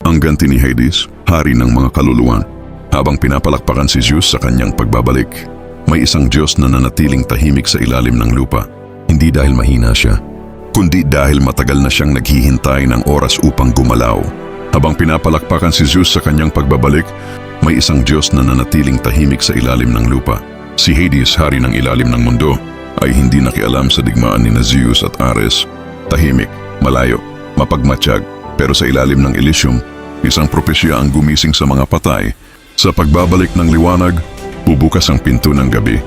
Ang ganti ni Hades, hari ng mga kaluluwa. Habang pinapalakpakan si Zeus sa kanyang pagbabalik, may isang Diyos na nanatiling tahimik sa ilalim ng lupa. Hindi dahil mahina siya, kundi dahil matagal na siyang naghihintay ng oras upang gumalaw. Habang pinapalakpakan si Zeus sa kanyang pagbabalik, may isang Diyos na nanatiling tahimik sa ilalim ng lupa. Si Hades, hari ng ilalim ng mundo, ay hindi nakialam sa digmaan ni Zeus at Ares. Tahimik, malayo, mapagmatsyag, pero sa ilalim ng Elysium, isang propesya ang gumising sa mga patay. Sa pagbabalik ng liwanag, bubukas ang pinto ng gabi.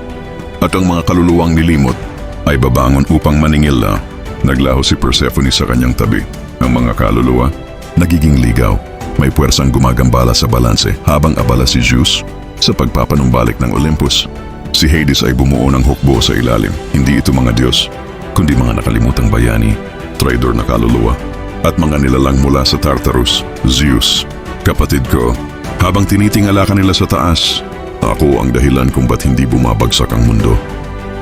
At ang mga kaluluwang nilimot ay babangon upang maningil na. Naglaho si Persephone sa kanyang tabi. Ang mga kaluluwa, nagiging ligaw. May puwersang gumagambala sa balanse habang abala si Zeus sa pagpapanumbalik ng Olympus. Si Hades ay bumuo ng hukbo sa ilalim. Hindi ito mga Diyos, kundi mga nakalimutang bayani, traitor na kaluluwa, at mga nilalang mula sa Tartarus. Zeus, kapatid ko, habang tinitingala ka nila sa taas, ako ang dahilan kung ba't hindi bumabagsak ang mundo.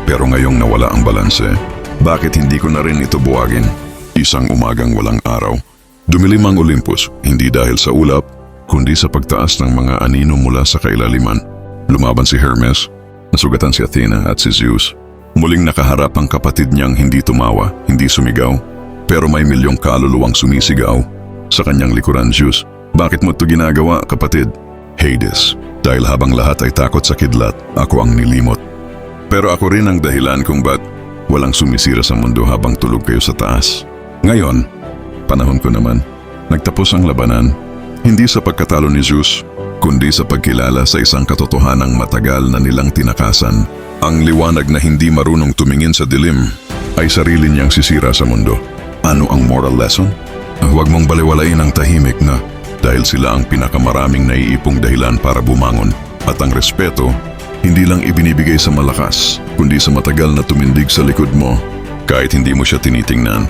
Pero ngayong nawala ang balanse, bakit hindi ko na rin ito buwagin? Isang umagang walang araw. Dumilim ang Olympus, hindi dahil sa ulap, kundi sa pagtaas ng mga anino mula sa kailaliman. Lumaban si Hermes, nasugatan si Athena at si Zeus. Muling nakaharap ang kapatid niyang hindi tumawa, hindi sumigaw, pero may milyong kaluluwang sumisigaw. Sa kanyang likuran, Zeus, bakit mo ito ginagawa, kapatid? Hades, dahil habang lahat ay takot sa kidlat, ako ang nilimot. Pero ako rin ang dahilan kung ba't walang sumisira sa mundo habang tulog kayo sa taas. Ngayon, panahon ko naman, nagtapos ang labanan, hindi sa pagkatalo ni Zeus, kundi sa pagkilala sa isang katotohanang matagal na nilang tinakasan. Ang liwanag na hindi marunong tumingin sa dilim ay sarili niyang sisira sa mundo. Ano ang moral lesson? Huwag mong baliwalain ang tahimik na dahil sila ang pinakamaraming naiipong dahilan para bumangon. At ang respeto, hindi lang ibinibigay sa malakas, kundi sa matagal na tumindig sa likod mo kahit hindi mo siya tinitingnan.